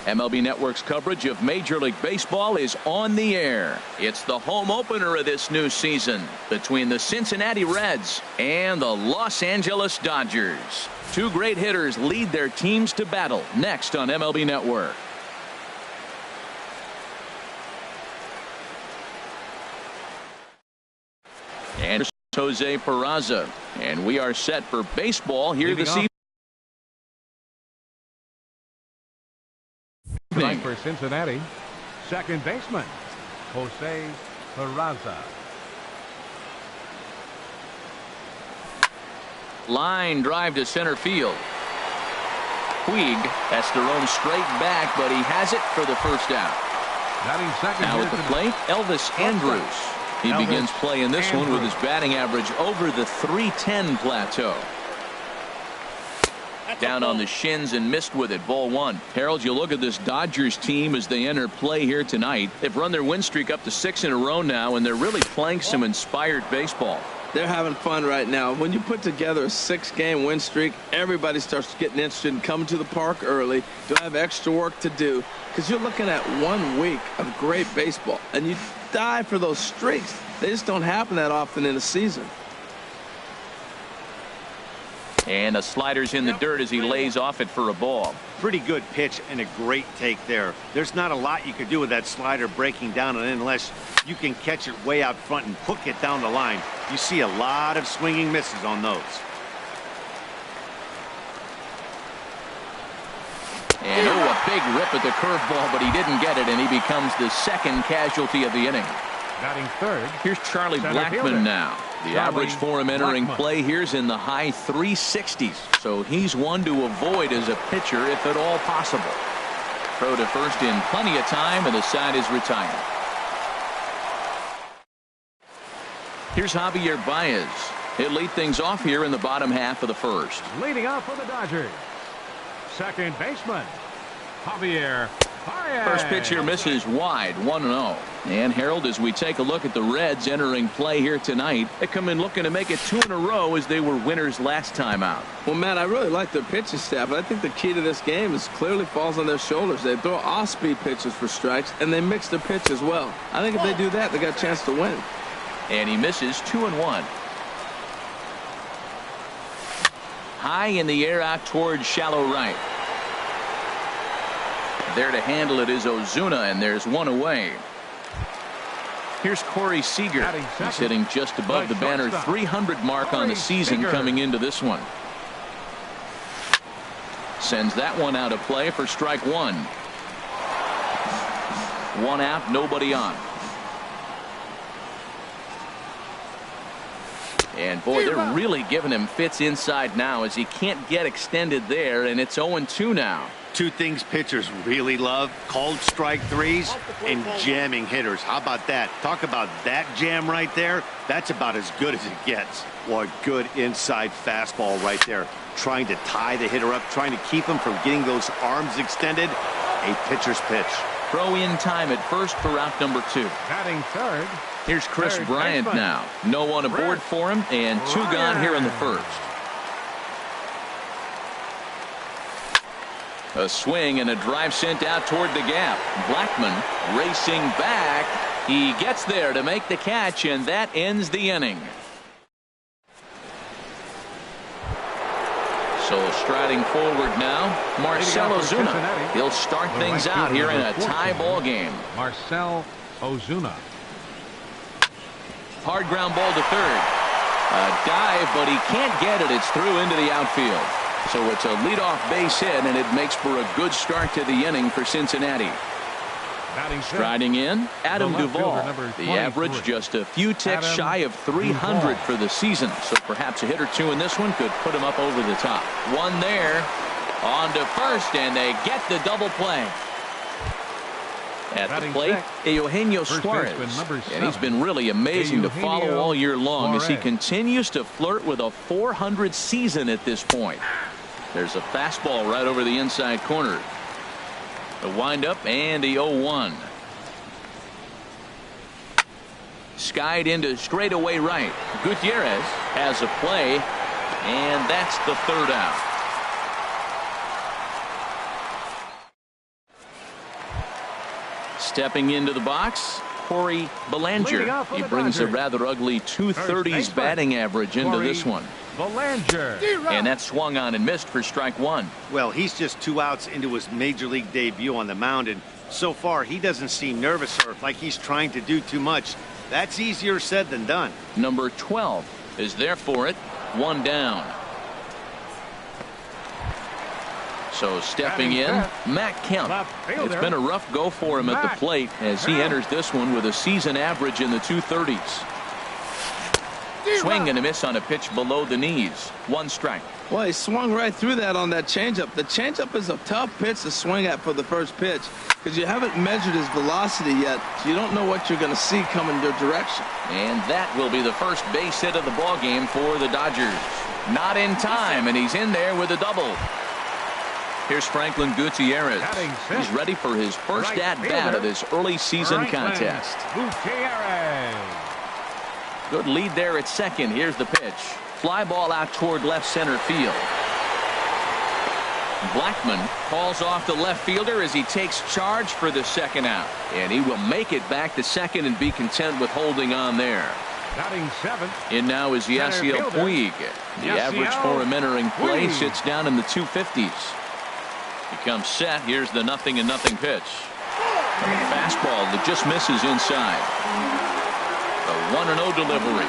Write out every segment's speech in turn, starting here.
MLB Network's coverage of Major League Baseball is on the air. It's the home opener of this new season between the Cincinnati Reds and the Los Angeles Dodgers. Two great hitters lead their teams to battle next on MLB Network. And Jose Peraza, and we are set for baseball here this evening. Tonight for Cincinnati, second baseman Jose Peraza. Line drive to center field. Puig has to roam straight back, but he has it for the first out. Now at the plate, Elvis Andrus. He begins play in this one with his batting average over the .310 plateau. Down on the shins and missed with it. Ball one. Harold, you look at this Dodgers team as they enter play here tonight. They've run their win streak up to 6 in a row now, and they're really playing some inspired baseball. They're having fun right now. When you put together a 6-game win streak, everybody starts getting interested in coming to the park early. Don't have extra work to do, because you're looking at 1 week of great baseball, and you die for those streaks. They just don't happen that often in a season. And the slider's in the dirt as he lays off it for a ball. Pretty good pitch and a great take there. There's not a lot you could do with that slider breaking down, and unless you can catch it way out front and hook it down the line, you see a lot of swinging misses on those. And a big rip at the curveball, but he didn't get it, and he becomes the second casualty of the inning. Batting third. Here's Charlie Blackmon now. The average for him entering play here is in the high 360s. So he's one to avoid as a pitcher if at all possible. Throw to first in plenty of time, and the side is retired. Here's Javier Baez. He'll lead things off here in the bottom half of the first. Leading off for the Dodgers, second baseman Javier Baez. First pitch here misses wide, 1-0. And Harold, as we take a look at the Reds entering play here tonight, they come in looking to make it 2 in a row as they were winners last time out. Well, Matt, I really like their pitching staff, but I think the key to this game is clearly falls on their shoulders. They throw off-speed pitches for strikes, and they mix their pitch as well. I think if they do that, they got a chance to win. And he misses 2-1. High in the air out towards shallow right. There to handle it is Ozuna, and there's one away. Here's Corey Seager. He's hitting just above the banner 300 mark on the season coming into this one. Sends that one out of play for strike one. 1 out, nobody on. And boy, they're really giving him fits inside now as he can't get extended there, and it's 0-2 now. Two things pitchers really love: called strike threes and jamming hitters. How about that? Talk about that jam right there. That's about as good as it gets. What good inside fastball right there. Trying to tie the hitter up, trying to keep him from getting those arms extended. A pitcher's pitch. Throw in time at first for out number 2. Batting third. Here's Chris Bryant now. No one aboard for him, and 2 gone here in the first. A swing and a drive sent out toward the gap. Blackmon racing back. He gets there to make the catch, and that ends the inning. So striding forward now, Marcell Ozuna. He'll start things out here in a tie ball game. Marcell Ozuna. Hard ground ball to third. A dive, but he can't get it. It's through into the outfield. So it's a leadoff base hit, and it makes for a good start to the inning for Cincinnati. Striding in, Adam Duvall. The average just a few ticks shy of 300 for the season. So perhaps a hit or 2 in this one could put him up over the top. One there. On to first, and they get the double play. At the plate, Eugenio Suarez. And he's been really amazing to follow all year long as he continues to flirt with a .400 season at this point. There's a fastball right over the inside corner. The windup and the 0-1. Skied into straightaway right. Gutierrez has a play, and that's the third out. Stepping into the box, Corey Belanger. He brings a rather ugly 230s batting average into this one. Belanger. And that swung on and missed for strike one. Well, he's just 2 outs into his major league debut on the mound, and so far he doesn't seem nervous or like he's trying to do too much. That's easier said than done. Number 12 is there for it. 1 down. So stepping in, Matt Kemp. It's been a rough go for him at the plate as he enters this one with a season average in the 230s. Swing and a miss on a pitch below the knees. 1 strike. Well, he swung right through that on that changeup. The changeup is a tough pitch to swing at for the first pitch because you haven't measured his velocity yet, so you don't know what you're going to see coming your direction. And that will be the first base hit of the ball game for the Dodgers. Not in time, and he's in there with a double. Here's Franklin Gutierrez. He's ready for his first at-bat of this early season contest. Gutierrez. Good lead there at second. Here's the pitch. Fly ball out toward left center field. Blackman calls off the left fielder as he takes charge for the second out. And he will make it back to second and be content with holding on there. Batting 7th. In now is Yasiel Puig. The average for him entering play sits down in the 250s. He comes set. Here's the 0-0 pitch. Fastball that just misses inside. The 1-0 delivery.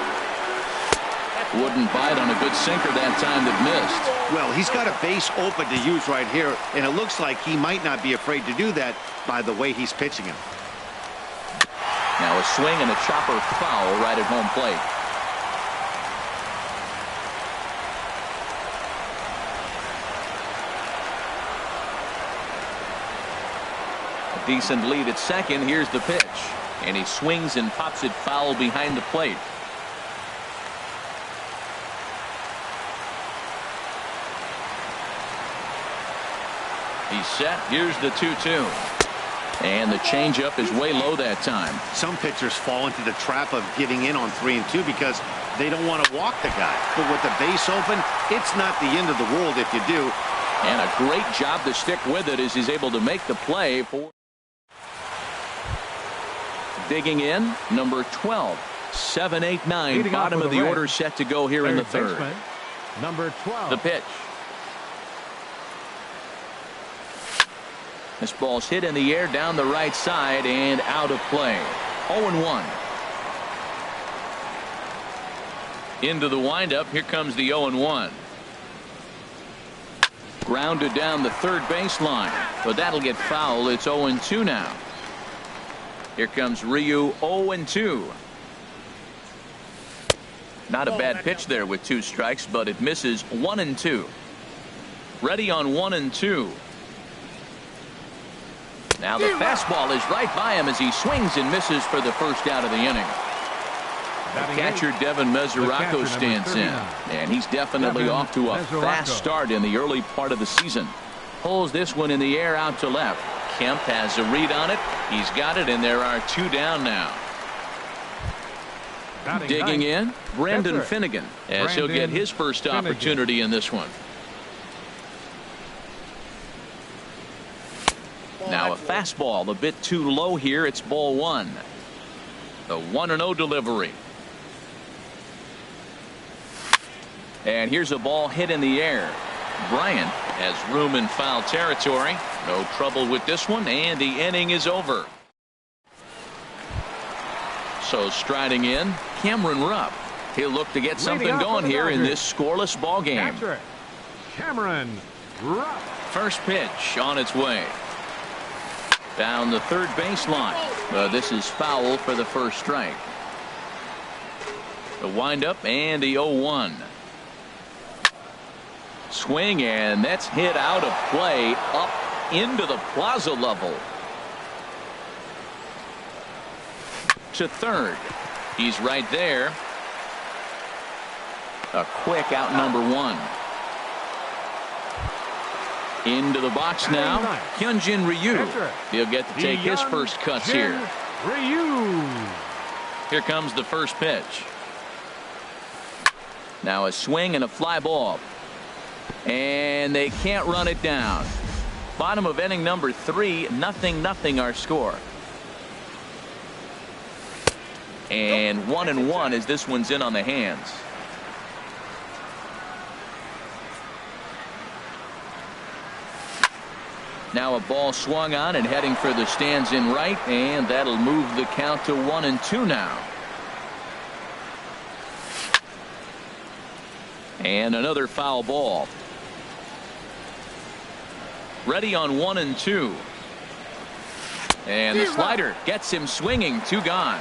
Wouldn't bite on a good sinker that time that missed. Well, he's got a base open to use right here, and it looks like he might not be afraid to do that by the way he's pitching him. Now a swing and a chopper foul right at home plate. Decent lead at second. Here's the pitch, and he swings and pops it foul behind the plate. He's set. Here's the 2-2, and the changeup is way low that time. Some pitchers fall into the trap of giving in on 3 and 2 because they don't want to walk the guy. But with the base open, it's not the end of the world if you do. And a great job to stick with it as he's able to make the play for. Digging in, number 12, 7-8-9, bottom of the order set to go here in the third. Number 12. The pitch. This ball's hit in the air down the right side and out of play. 0-1. Into the windup. Here comes the 0-1. Grounded down the third baseline, but that'll get foul. It's 0-2 now. Here comes Ryu. 0-2. Not a bad pitch there with 2 strikes, but it misses. 1-2. Ready on 1-2. Now the fastball is right by him as he swings and misses for the first out of the inning. The catcher Devin Mesoraco stands in, and he's definitely off to a fast start in the early part of the season. Pulls this one in the air out to left. Kemp has a read on it. He's got it, and there are 2 down now. Digging in, Brandon Finnegan, as he'll get his first opportunity in this one. Now a fastball a bit too low here. It's ball 1. The 1-0 delivery. And here's a ball hit in the air. Bryant has room in foul territory. No trouble with this one, and the inning is over. So striding in, Cameron Rupp. He'll look to get something going here in this scoreless ball game. Cameron Rupp. First pitch on its way. Down the third baseline. This is foul for the first strike. The windup and the 0-1. Swing, and that's hit out of play up into the plaza level. To third. He's right there. A quick out, number 1. Into the box now, Hyunjin Ryu. He'll get to take his first cuts here. Here comes the first pitch. Now a swing and a fly ball. And they can't run it down. Bottom of inning number 3, 0-0 our score. And 1-1 as this one's in on the hands. Now a ball swung on and heading for the stands in right, and that'll move the count to 1-2 now. And another foul ball. Ready on 1-2. And the slider gets him swinging. 2 gone.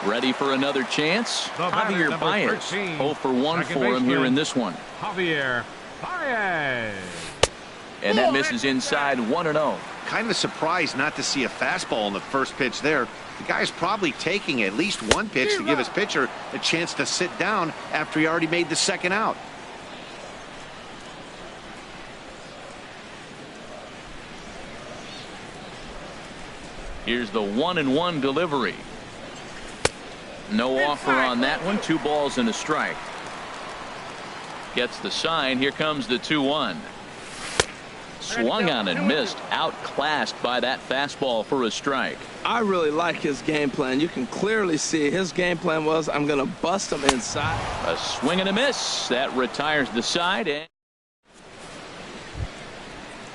Ready for another chance. Javier Baez. 0 for 1 for him here in this one. Javier Baez. And that misses inside 1-0. Kind of surprised not to see a fastball on the first pitch there. The guy's probably taking at least one pitch to give his pitcher a chance to sit down after he already made the second out. Here's the 1-1 delivery. No offer on that one. 2 balls and a strike. Gets the sign. Here comes the 2-1. Swung on and missed. Outclassed by that fastball for a strike. I really like his game plan. You can clearly see his game plan was, I'm going to bust him inside. A swing and a miss. That retires the side. And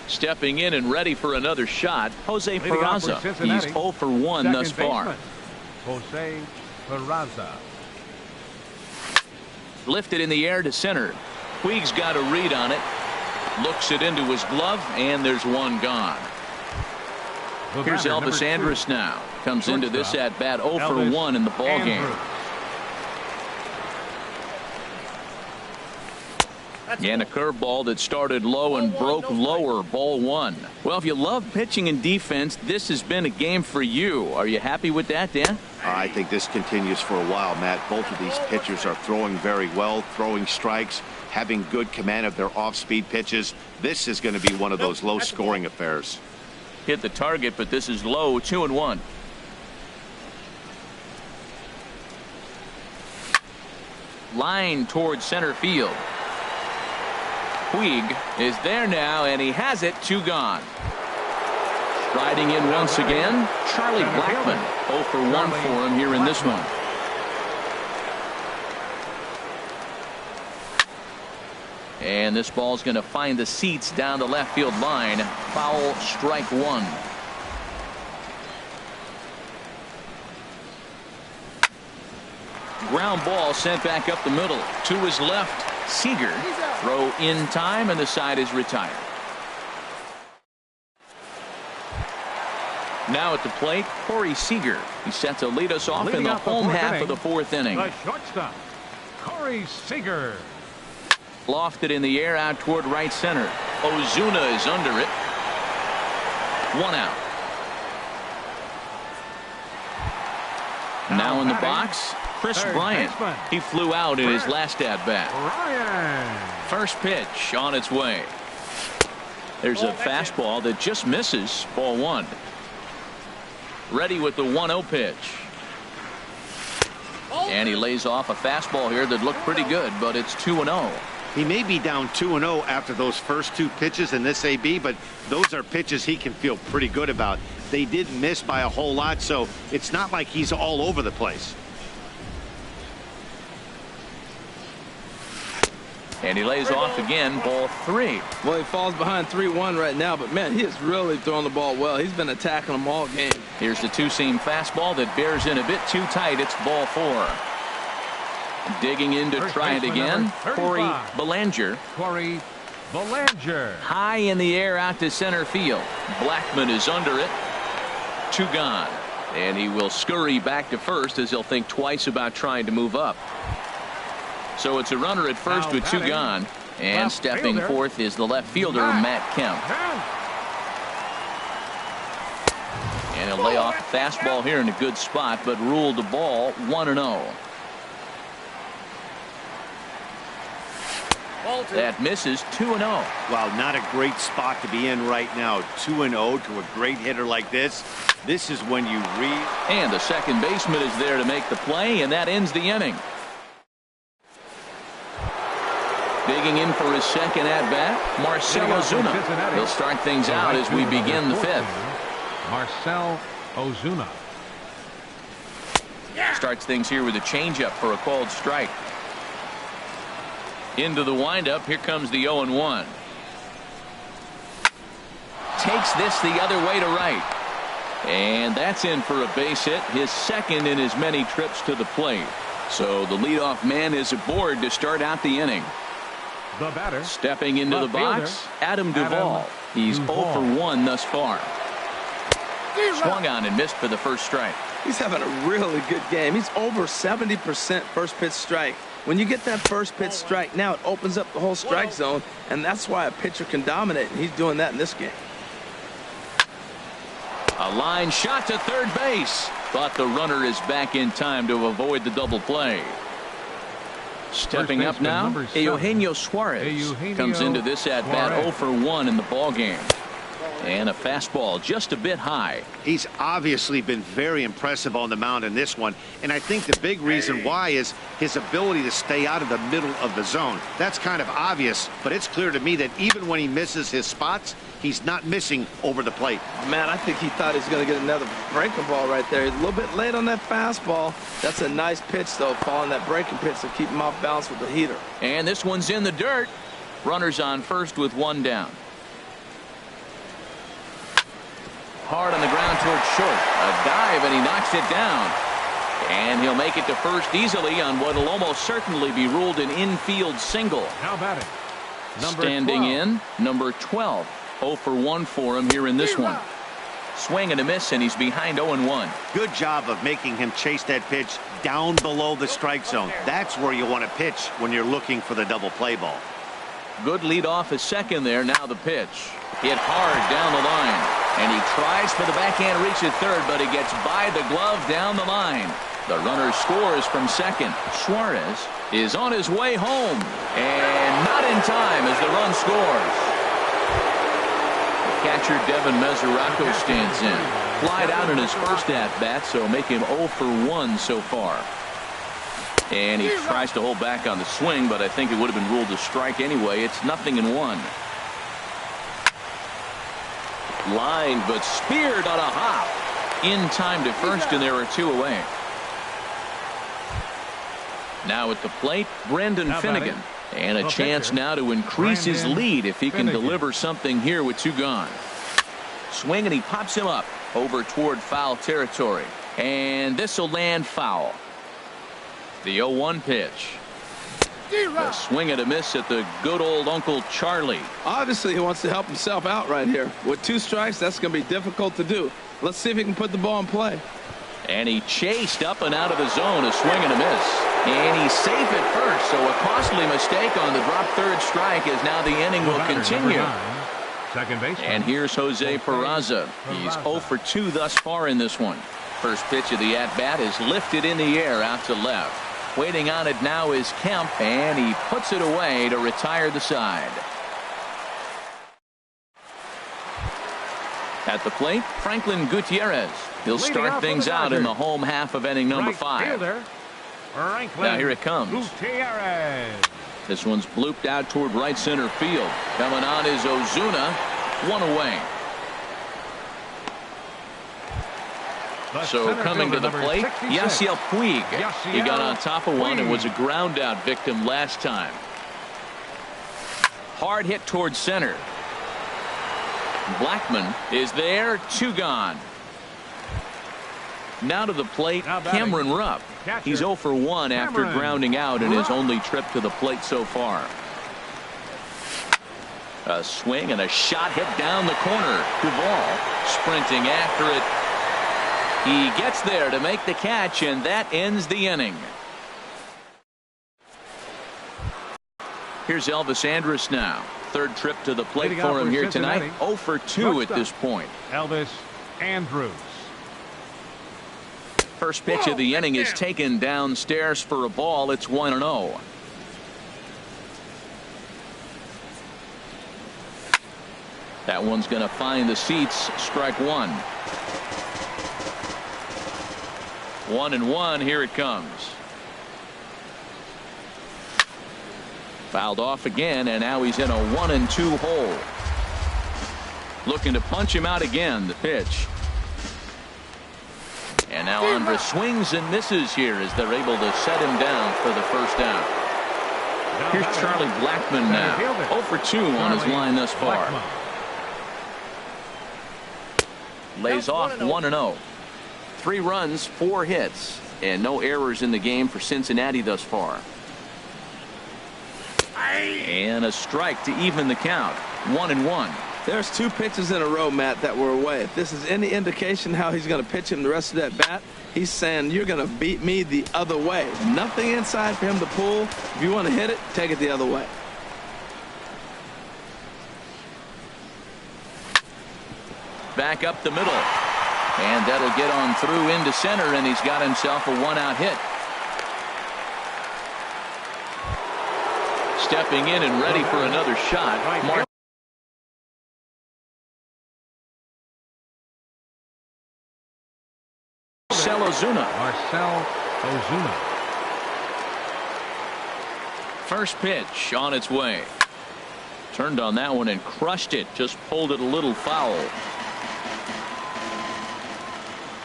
stepping in and ready for another shot, Jose Peraza. He's 0 for 1 thus far. Jose Peraza. Lifted in the air to center. Puig's got a read on it. Looks it into his glove, and there's one gone. Here's Elvis Andrus now. Comes into this at bat 0 for 1 in the ball game. And a curveball that started low and broke lower. Ball 1. Well, if you love pitching and defense, this has been a game for you. Are you happy with that, Dan? I think this continues for a while, Matt. Both of these pitchers are throwing very well, throwing strikes, having good command of their off-speed pitches. This is going to be one of those low-scoring affairs. Hit the target, but this is low. 2-1. Line towards center field. Puig is there now, and he has it. 2 gone. Striding in once again, Charlie Blackmon. 0 for 1 for him here in this one. And this ball's going to find the seats down the left field line. Foul, strike 1. Ground ball sent back up the middle. To his left, Seager. Throw in time, and the side is retired. Now at the plate, Corey Seager. He's set to lead us off in the home half of the 4th inning. The shortstop, Corey Seager. Lofted in the air out toward right center. Ozuna is under it. 1 out. Now in the box, Chris Bryant. He flew out in his last at bat. First pitch on its way. There's a fastball that just misses. Ball 1. Ready with the 1-0 pitch. And he lays off a fastball here that looked pretty good, but it's 2-0. He may be down 2-0 after those first 2 pitches in this AB, but those are pitches he can feel pretty good about. They did miss by a whole lot, so it's not like he's all over the place. And he lays off again. Ball 3. Well, he falls behind 3-1 right now, but man, he is really throwing the ball well. He's been attacking them all game. Here's the 2-seam fastball that bears in a bit too tight. It's ball 4. Digging in to try it again, Corey Bellinger. Corey Bellinger. High in the air out to center field. Blackmon is under it. 2 gone. And he will scurry back to first as he'll think twice about trying to move up. So it's a runner at first with 2 gone. And stepping forth is the left fielder, Matt Kemp. And he'll lay off the fastball here in a good spot, but ruled the ball 1-0. That misses. 2-0. Wow, not a great spot to be in right now. 2-0 to a great hitter like this. This is when you read. And the second baseman is there to make the play, and that ends the inning. Digging in for his second at-bat, Marcell Ozuna. He'll start things out as we begin the 5th. Marcell Ozuna. Starts things here with a changeup for a called strike. Into the windup. Here comes the 0-1. Takes this the other way to right. And that's in for a base hit, his second in as many trips to the plate. So the leadoff man is aboard to start out the inning. The batter. Stepping into the box, Adam Duvall. He's 0 for 1 thus far. Swung on and missed for the first strike. He's having a really good game. He's over 70% first pitch strike. When you get that first pitch strike, now it opens up the whole strike zone, and that's why a pitcher can dominate, and he's doing that in this game. A line shot to third base. Thought the runner is back in time to avoid the double play. Stepping up now, Eugenio Suarez comes into this at-bat 0 for 1 in the ballgame. And a fastball just a bit high. He's obviously been very impressive on the mound in this one, and I think the big reason why is his ability to stay out of the middle of the zone. That's kind of obvious, but it's clear to me that even when he misses his spots, he's not missing over the plate. Man, I think he thought he was going to get another breaking ball right there. He's a little bit late on that fastball. That's a nice pitch, though, following that breaking pitch to keep him off balance with the heater. And this one's in the dirt. Runners on first with one down. Hard on the ground towards short. A dive, and he knocks it down. And he'll make it to first easily on what will almost certainly be ruled an infield single. How about it? Standing in, number 12. 0 for 1 for him here in this one. Swing and a miss, and he's behind 0-1. Good job of making him chase that pitch down below the strike zone. That's where you want to pitch when you're looking for the double play ball. Good lead off his second there. Now the pitch. Hit hard down the line. And he tries for the backhand reach at third, but he gets by the glove down the line. The runner scores from second. Suarez is on his way home. And not in time as the run scores. Catcher Devin Mesoraco stands in. Flied out in his first at-bat, so make him 0 for 1 so far. And he tries to hold back on the swing, but I think it would have been ruled a strike anyway. It's 0-1. Lined, but speared on a hop. In time to first, and there are two away. Now at the plate, Brendan Finnegan. And a chance now to increase his lead if he can deliver something here with two gone. Swing, and he pops him up over toward foul territory. And this will land foul. The 0-1 pitch. A swing and a miss at the good old Uncle Charlie. Obviously, he wants to help himself out right here. With two strikes, that's going to be difficult to do. Let's see if he can put the ball in play. And he chased up and out of the zone. A swing and a miss. And he's safe at first, so a costly mistake on the drop third strike as now the inning will continue. Second base. And here's Jose Peraza. He's 0 for 2 thus far in this one. First pitch of the at-bat is lifted in the air out to left. Waiting on it now is Kemp, and he puts it away to retire the side. At the plate, Franklin Gutierrez. He'll start things out in the home half of inning number 5. Now here it comes. Gutierrez. This one's blooped out toward right center field. Coming on is Ozuna. One away. So coming to the plate, Yasiel Puig. He got on top of one and was a ground out victim last time. Hard hit towards center. Blackman is there. Two gone. Now to the plate, Cameron Rupp. He's 0 for 1 after grounding out in his only trip to the plate so far. A swing and a shot hit down the corner. Duvall sprinting after it. He gets there to make the catch, and that ends the inning. Here's Elvis Andrus now. Third trip to the plate for him here tonight. 0 for 2 at this point. Elvis Andrus. First pitch of the inning is taken downstairs for a ball. It's 1-0. That one's going to find the seats. Strike one. 1-1. Here it comes. Fouled off again, and now he's in a 1-2 hole. Looking to punch him out again. The pitch. And now Andres swings and misses here as they're able to set him down for the first down. Here's Charlie Blackmon now. 0 for 2 on his line thus far. Lays off 1-0. 3 runs, 4 hits, and no errors in the game for Cincinnati thus far. And a strike to even the count. 1-1. There's 2 pitches in a row, Matt, that were away. If this is any indication how he's going to pitch him the rest of that bat, he's saying you're going to beat me the other way. Nothing inside for him to pull. If you want to hit it, take it the other way. Back up the middle. And that'll get on through into center, and he's got himself a 1-out hit. Stepping in and ready for another shot. Marcell Ozuna. First pitch on its way. Turned on that one and crushed it. Just pulled it a little foul.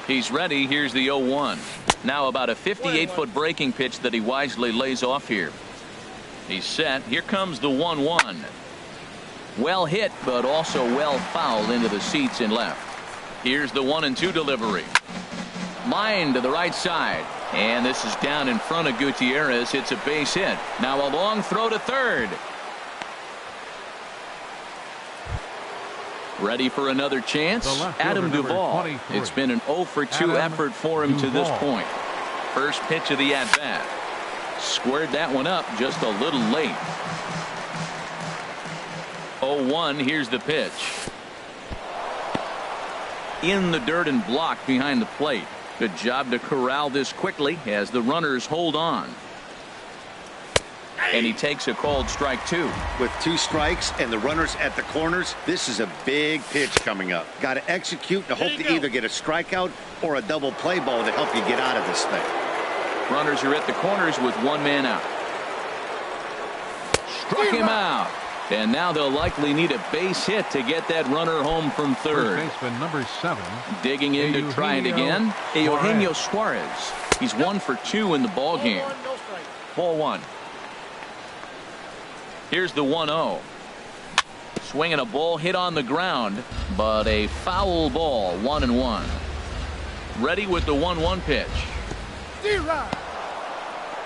He's ready. Here's the 0-1. Now about a 58-foot breaking pitch that he wisely lays off here. He's set. Here comes the 1-1. Well hit, but also well fouled into the seats and left. Here's the 1-2 delivery. Line to the right side. And this is down in front of Gutierrez. It's a base hit. Now a long throw to third. Ready for another chance? Adam Duvall. It's been an 0 for 2 effort for him to this point. First pitch of the at-bat. Squared that one up just a little late. 0-1. Here's the pitch. In the dirt and blocked behind the plate. Good job to corral this quickly as the runners hold on. And he takes a called strike 2. With 2 strikes and the runners at the corners, this is a big pitch coming up. Got to execute and hope to either get a strikeout or a double play ball to help you get out of this thing. Runners are at the corners with 1 man out. Struck him out. And now they'll likely need a base hit to get that runner home from third. First baseman number 7. Digging in to try it again. Eugenio Suarez. He's 1 for 2 in the ball game. Ball 1. Here's the 1-0. Swinging a ball hit on the ground, but a foul ball. 1-1. Ready with the 1-1 pitch.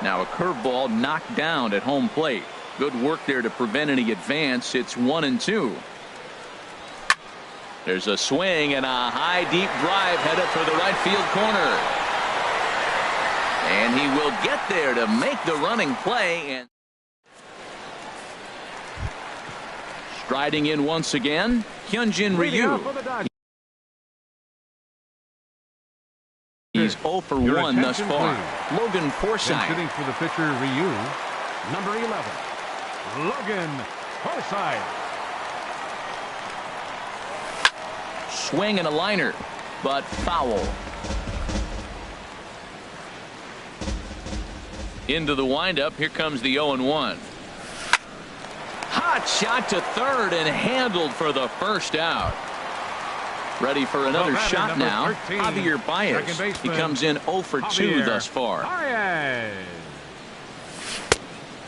Now a curveball knocked down at home plate. Good work there to prevent any advance. It's 1-2. There's a swing and a high deep drive headed for the right field corner. And he will get there to make the running play. And striding in once again, Hyunjin Ryu. He's 0 for 1 thus far. Logan Forsythe. Sitting for the pitcher, Ryu, number 11. Logan Forsythe. Swing and a liner, but foul. Into the windup. Here comes the 0-1. Hot shot to third and handled for the first out. Ready for another shot now. 13, Javier Baez. He comes in 0 for 2 thus far. Baez.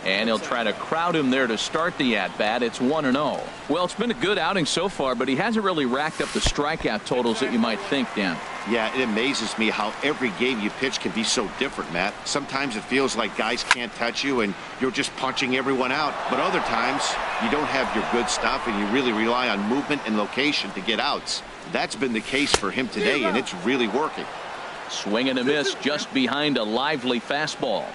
And he'll try to crowd him there to start the at-bat. It's 1-0. Well, it's been a good outing so far, but he hasn't really racked up the strikeout totals that you might think, Dan. Yeah, it amazes me how every game you pitch can be so different, Matt. Sometimes it feels like guys can't touch you and you're just punching everyone out. But other times, you don't have your good stuff and you really rely on movement and location to get outs. That's been the case for him today, and it's really working. Swing and a miss just behind a lively fastball.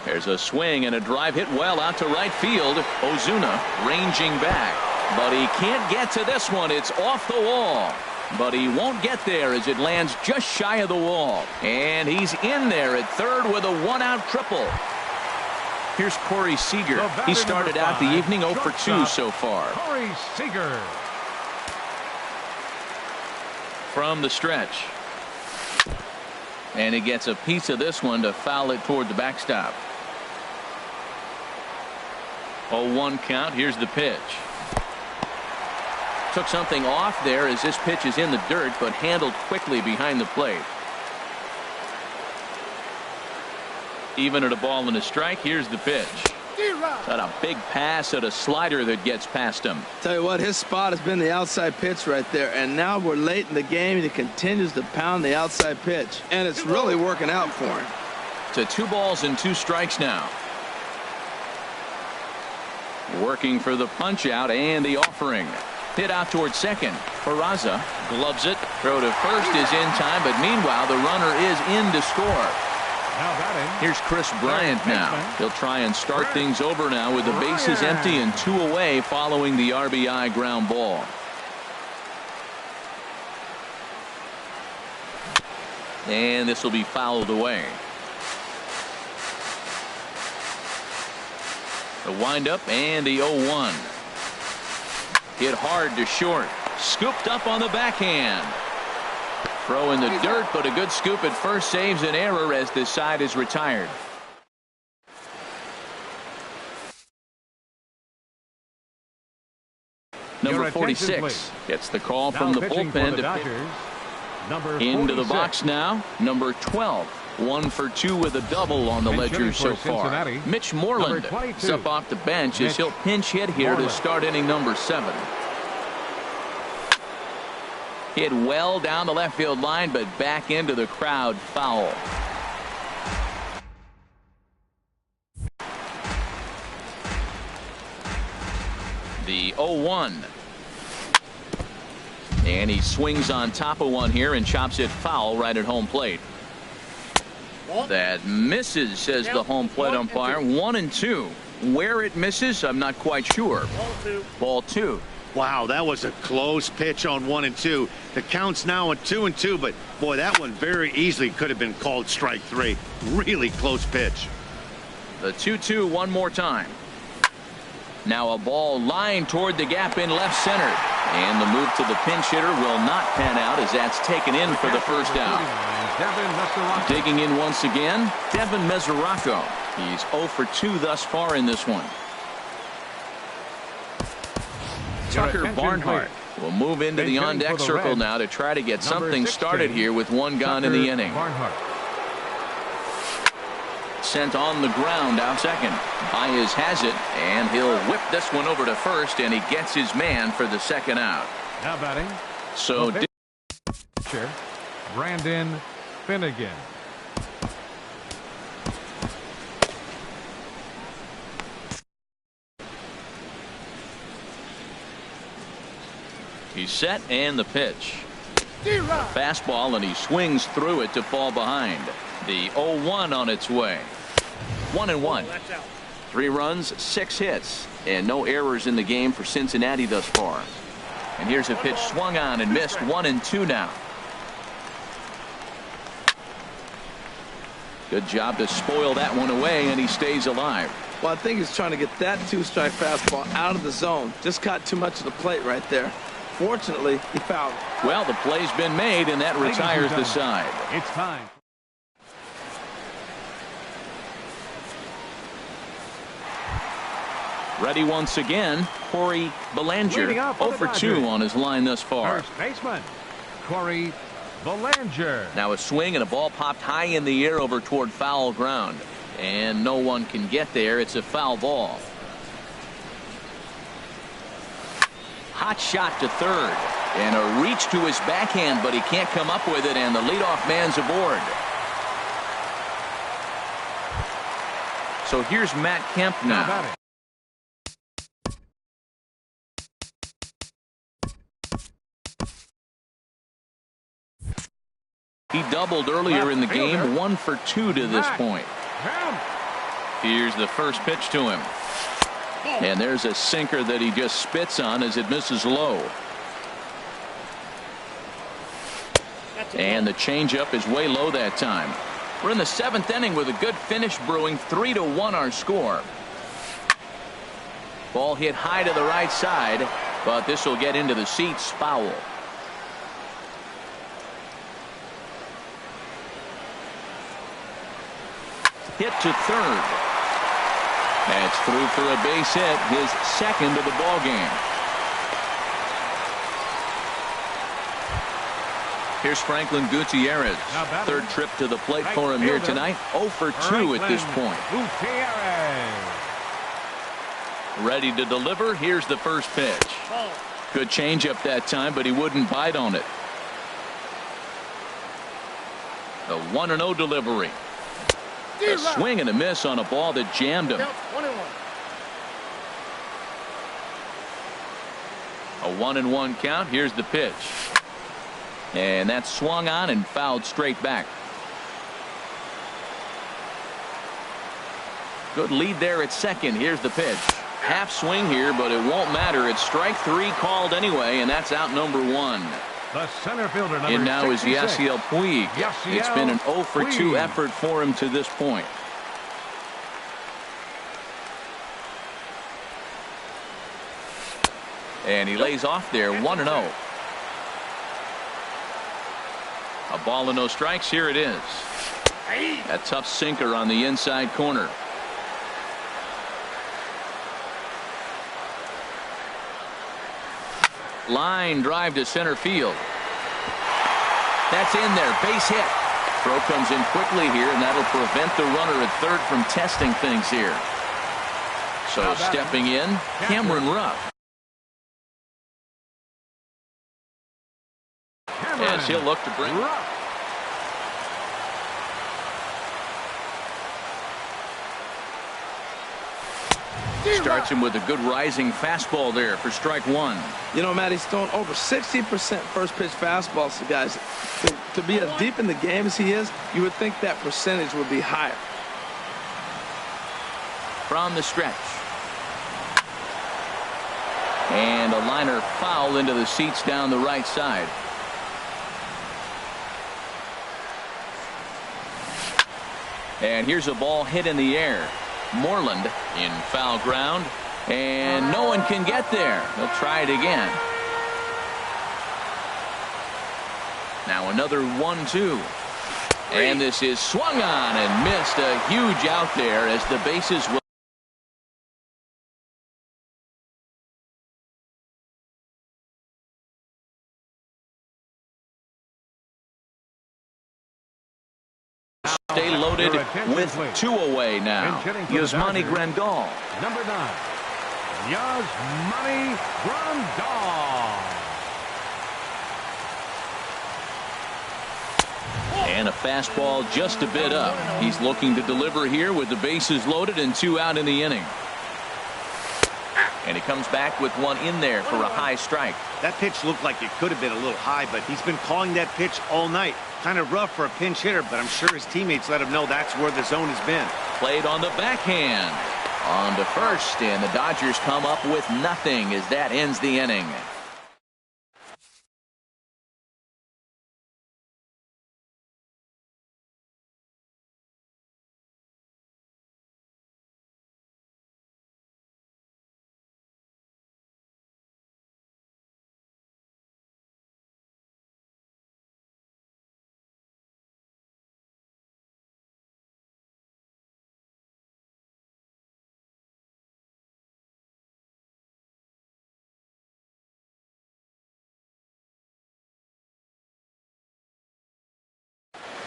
There's a swing and a drive hit well out to right field. Ozuna ranging back, but he can't get to this one. It's off the wall, but he won't get there as it lands just shy of the wall. And he's in there at third with a 1-out triple. Here's Corey Seager. He started out the evening 0 for 2 so far. Corey Seager. From the stretch. And he gets a piece of this one to foul it toward the backstop. 0-1 count. Here's the pitch. Took something off there as this pitch is in the dirt, but handled quickly behind the plate. Even at a ball and a strike, here's the pitch. Got a big pass at a slider that gets past him. Tell you what, his spot has been the outside pitch right there, and now we're late in the game and he continues to pound the outside pitch, and it's really working out for him. To 2 balls and 2 strikes now. Working for the punch out and the offering. Hit out towards second. Peraza gloves it. Throw to first is in time, but meanwhile the runner is in to score. Here's Chris Bryant now. He'll try and start things over now with the bases empty and 2 away following the RBI ground ball. And this will be fouled away. The windup and the 0-1. Hit hard to short. Scooped up on the backhand. Throw in the dirt, but a good scoop at first saves an error as this side is retired. Number 46 gets the call from the bullpen into the box now. Number 12, 1 for 2 with a double on the ledger so far. Mitch Moreland is up off the bench as he'll pinch hit here to start inning number 7. Hit well down the left field line, but back into the crowd, foul. The 0-1. And he swings on top of one here and chops it foul right at home plate. That misses, says the home plate umpire. 1-2. Where it misses, I'm not quite sure. Ball 2. Wow, that was a close pitch on 1-2. The count's now at 2-2, but boy, that one very easily could have been called strike 3. Really close pitch. The 2-2 one more time. Now a ball lined toward the gap in left center. And the move to the pinch hitter will not pan out as that's taken in for the first out. Digging in once again, Devin Mesoraco. He's 0 for 2 thus far in this one. Tucker Barnhart will move into the on-deck circle now to try to get something started here with 1 gone in the inning. Sent on the ground out second. Baez has it, and he'll whip this one over to first, and he gets his man for the second out. Now batting. So Brandon Finnegan. He's set and the pitch. Fastball, and he swings through it to fall behind. The 0-1 on its way. 1-1. 3 runs, 6 hits, and no errors in the game for Cincinnati thus far. And here's a pitch swung on and missed. 1-2 now. Good job to spoil that one away, and he stays alive. Well, I think he's trying to get that 2-strike fastball out of the zone. Just caught too much of the plate right there. Fortunately, he fouled. Well, the play's been made, and that retires the side. It's time. Ready once again, Corey Belanger. 0 for 2 on his line thus far. First baseman, Corey Belanger. Now a swing and a ball popped high in the air over toward foul ground. And no one can get there. It's a foul ball. Hot shot to third. And a reach to his backhand, but he can't come up with it, and the leadoff man's aboard. So here's Matt Kemp now. He doubled earlier in the game, 1 for 2 to this point. Here's the first pitch to him. And there's a sinker that he just spits on as it misses low. And the changeup is way low that time. We're in the 7th inning with a good finish brewing. 3-1 our score. Ball hit high to the right side, but this will get into the seats. Foul. Hit to third. That's through for a base hit, his second of the ball game. Here's Franklin Gutierrez. Third trip to the plate for him here tonight. 0 for 2 at this point. Ready to deliver. Here's the first pitch. Good changeup that time, but he wouldn't bite on it. The 1-0 delivery. A swing and a miss on a ball that jammed him. A 1-1 count. Here's the pitch. And that's swung on and fouled straight back. Good lead there at second. Here's the pitch. Half swing here, but it won't matter. It's strike 3 called anyway, and that's out number 1. The center fielder, number And now is 66. Yasiel Puig. It's been an 0 for 2 effort for him to this point. And he lays off there, 1-0. A ball and no strikes. Here it is. A tough sinker on the inside corner. Line drive to center field. That's in there. Base hit. Throw comes in quickly here, and that'll prevent the runner at third from testing things here. So stepping in, Cameron Ruff. As he'll look to bring. Starts him with a good rising fastball there for strike 1. You know, Matt, he's thrown over 60% first pitch fastballs to guys. To be as deep in the game as he is, you would think that percentage would be higher. From the stretch. And a liner foul into the seats down the right side. And here's a ball hit in the air. Moreland in foul ground, and no one can get there. They'll try it again. Now another 1-2, and this is swung on and missed. A huge out there as the bases will stay loaded with 2 away now. Yasmani Grandal. Number 9, Yasmani Grandal. And a fastball just a bit up. He's looking to deliver here with the bases loaded and 2 out in the inning. And he comes back with 1 in there for a high strike. That pitch looked like it could have been a little high, but he's been calling that pitch all night. Kind of rough for a pinch hitter, but I'm sure his teammates let him know that's where the zone has been. Played on the backhand. On to first, and the Dodgers come up with nothing as that ends the inning.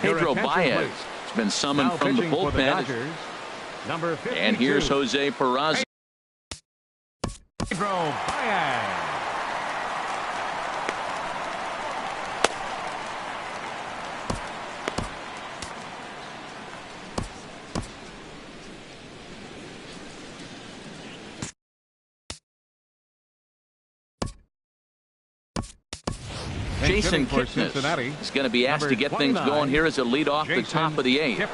Pedro Baez has been summoned from the bullpen. And here's Jose Peraza. Pedro Baez. Jason Kipnis is going to be asked to get things going here as a leadoff the top of the 8th.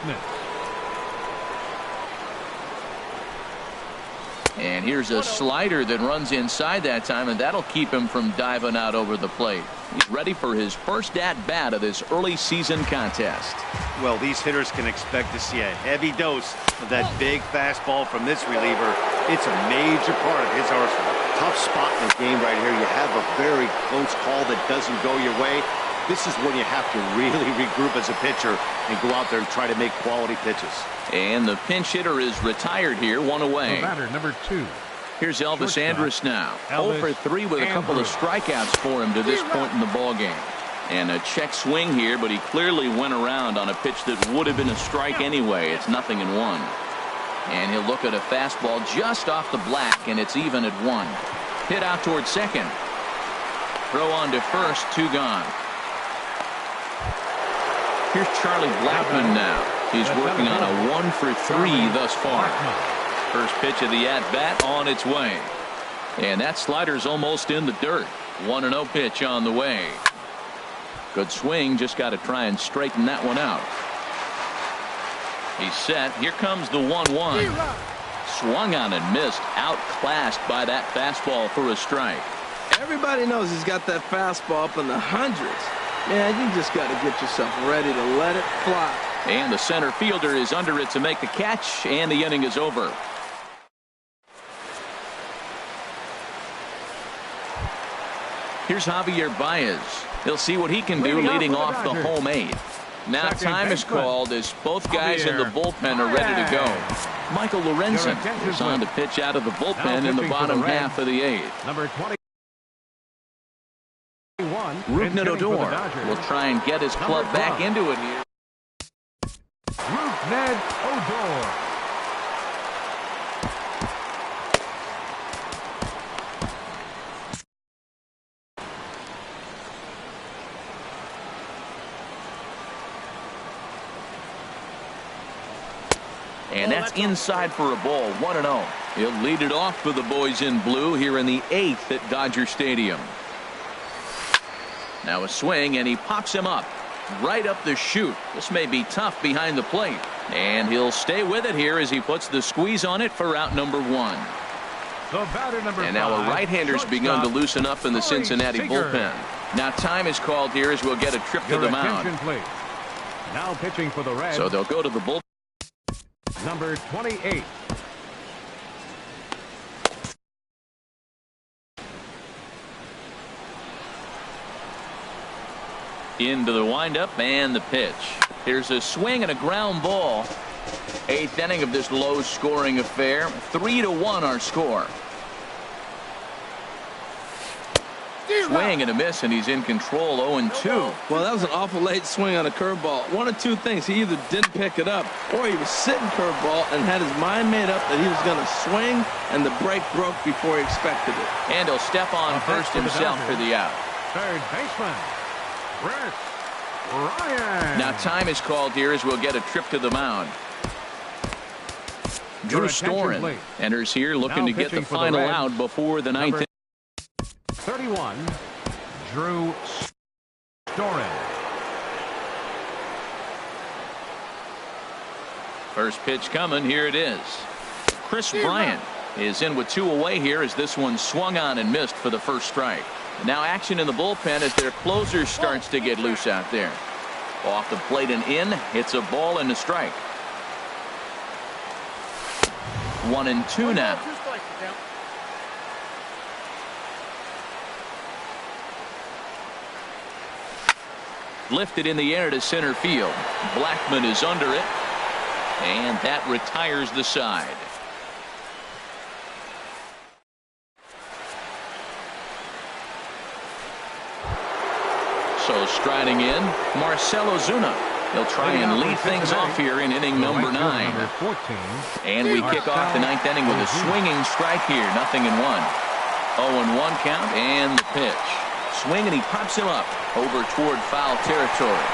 And here's a slider that runs inside that time, and that'll keep him from diving out over the plate. He's ready for his first at-bat of this early season contest. Well, these hitters can expect to see a heavy dose of that big fastball from this reliever. It's a major part of his arsenal. Tough spot in the game right here. You have a very close call that doesn't go your way. This is when you have to really regroup as a pitcher and go out there and try to make quality pitches. And the pinch hitter is retired here, 1 away. The batter, number 2. Here's Elvis Andrus now. 0 for 3 with a couple of strikeouts for him to this point in the ball game. And a check swing here, but he clearly went around on a pitch that would have been a strike anyway. It's 0-1. And he'll look at a fastball just off the black, and it's even at 1. Hit out towards second. Throw on to first, 2 gone. Here's Charlie Blackmon now. He's working on a 1 for 3 thus far. First pitch of the at-bat on its way. And that slider's almost in the dirt. 1-0 pitch on the way. Good swing, just got to try and straighten that one out. He's set. Here comes the 1-1. Swung on and missed. Outclassed by that fastball for a strike. Everybody knows he's got that fastball up in the hundreds. Man, you just got to get yourself ready to let it fly. And the center fielder is under it to make the catch, and the inning is over. Here's Javier Baez. He'll see what he can do leading off the home 8. Now time is called as both guys in the bullpen are ready to go. Michael Lorenzen is on to pitch out of the bullpen in the bottom half of the 8th. Number 21. Rougned Odor will try and get his club back into it here. Rougned Odor. And that's inside for a ball. 1-0. He'll lead it off for the boys in blue here in the 8th at Dodger Stadium. Now a swing, and he pops him up right up the chute. This may be tough behind the plate, and he'll stay with it here as he puts the squeeze on it for out number 1. And now a right-hander's begun to loosen up in the Cincinnati bullpen. Now time is called here as we'll get a trip to the mound. Now pitching for the Reds. So they'll go to the bullpen. Number 28. Into the windup and the pitch. Here's a swing and a ground ball. 8th inning of this low-scoring affair. 3-1 our score. Swing and a miss, and he's in control. 0-2. Well, that was an awful late swing on a curveball. One of two things: he either didn't pick it up, or he was sitting curveball and had his mind made up that he was going to swing, and the break broke before he expected it. And he'll step on first himself for the out. Third baseman, Chris Ryan. Now time is called here as we'll get a trip to the mound. Drew Storen enters here looking to get the final out before the 9th. 31, Drew Storen. First pitch coming. Here it is. Chris Bryant is in with 2 away here as this one swung on and missed for the first strike. And now action in the bullpen as their closer starts to get loose out there. Off the plate and in. It's a ball and a strike. 1-2 now. Lifted in the air to center field. Blackmon is under it, and that retires the side. So striding in, Marcell Ozuna. He'll try and lead things off here in inning number 9. And we kick off the 9th inning with a swinging strike here. 0-1. 0-1 count and the pitch. Swing, and he pops him up over toward foul territory.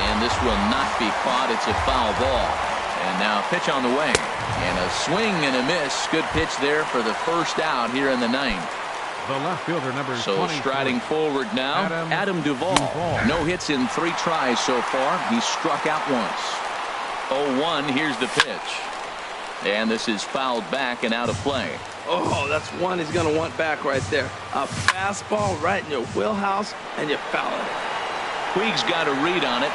And this will not be caught. It's a foul ball. And now pitch on the way. And a swing and a miss. Good pitch there for the first out here in the 9th. The left fielder, number 24. So striding forward now, Adam Duvall. No hits in 3 tries so far. He struck out once. 0-1. Here's the pitch. And this is fouled back and out of play. Oh, that's one he's going to want back right there. A fastball right in your wheelhouse, and you foul it. Puig's got a read on it.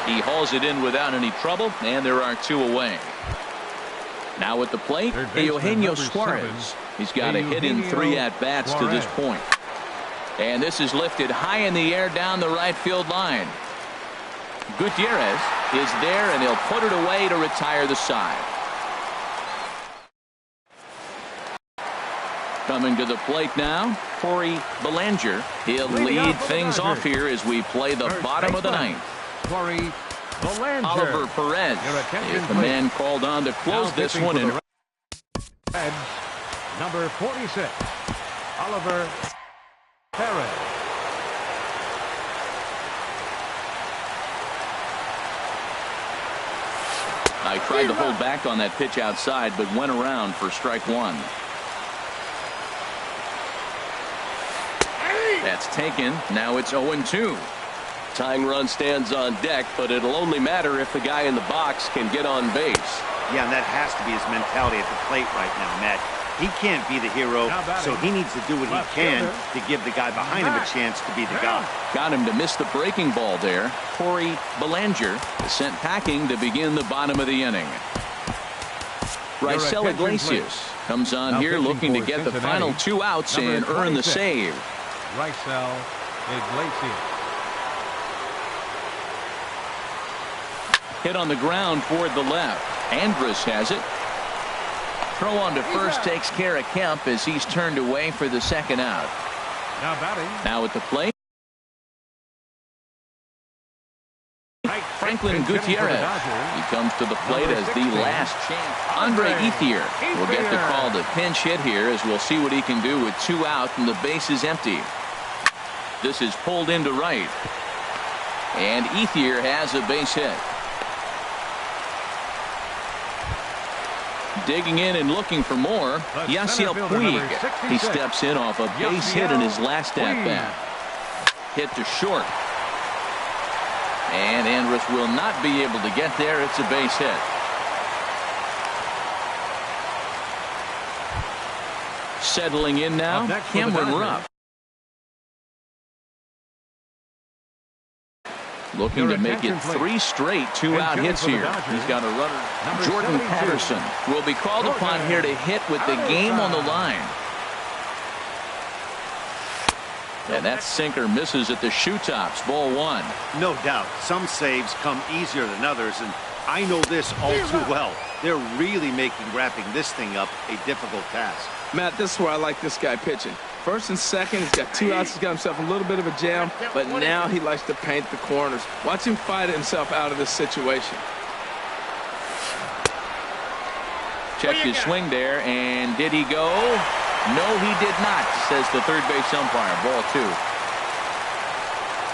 He hauls it in without any trouble, and there are 2 away. Now at the plate, Eugenio Suarez. He's got a hit in 3 at-bats to this point. And this is lifted high in the air down the right field line. Gutierrez is there, and he'll put it away to retire the side. Coming to the plate now, Corey Belanger. He'll lead things off here as we play the bottom of the ninth. Corey Belanger. Oliver Perez is the man called on to close this one in. Reds, number 46, Oliver Perez. I tried to hold back on that pitch outside, but went around for strike one. That's taken. Now it's 0-2. Tying run stands on deck, but it'll only matter if the guy in the box can get on base. Yeah, and that has to be his mentality at the plate right now, Matt. He can't be the hero, so he needs to do what he can to give the guy behind him a chance to be the guy. Got him to miss the breaking ball there. Corey Belanger is sent packing to begin the bottom of the inning. Raisel Iglesias comes on here looking to get the final 2 outs and earn the save. Raisel Iglesias. Hit on the ground toward the left. Andrus has it. Throw on to first takes care of Kemp as he's turned away for the second out. Now batting. Now at the plate, Franklin Gutierrez. He comes to the plate as the last chance. Andre Ethier will get the call to pinch hit here as we'll see what he can do with 2 out and the base is empty. This is pulled into right. And Ethier has a base hit. Digging in and looking for more, Yasiel Puig. He steps in off a base hit in his last at-bat. Hit to short. And Andrus will not be able to get there. It's a base hit. Settling in now, Cameron Rupp. Looking to make it 3 straight 2-out hits here. He's got a runner. Jordan Patterson will be called upon here to hit with the game on the line. And that sinker misses at the shoe tops. Ball 1. No doubt. Some saves come easier than others, and I know this all too well. They're really making wrapping this thing up a difficult task. Matt, this is where I like this guy pitching. First and second, he's got 2 outs. He's got himself a little bit of a jam, but now he likes to paint the corners. Watch him fight himself out of this situation. Checked his swing there, and did he go? No, he did not, says the third base umpire. Ball 2.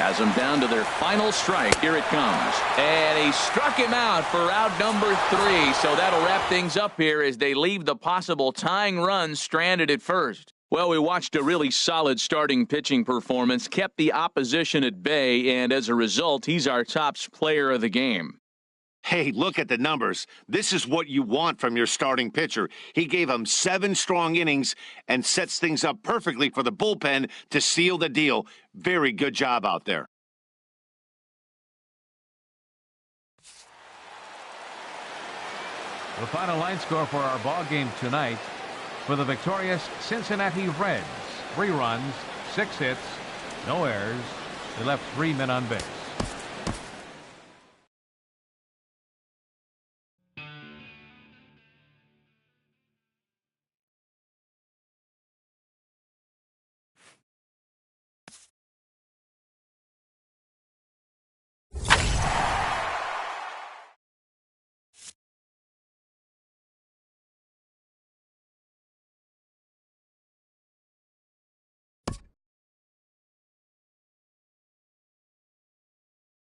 Has them down to their final strike. Here it comes. And he struck him out for out number 3. So that'll wrap things up here as they leave the possible tying run stranded at first. Well, we watched a really solid starting pitching performance, kept the opposition at bay, and as a result, he's our top player of the game. Hey, look at the numbers. This is what you want from your starting pitcher. He gave him 7 strong innings and sets things up perfectly for the bullpen to seal the deal. Very good job out there. The final line score for our ball game tonight for the victorious Cincinnati Reds. 3 runs, 6 hits, no errors. They left 3 men on base.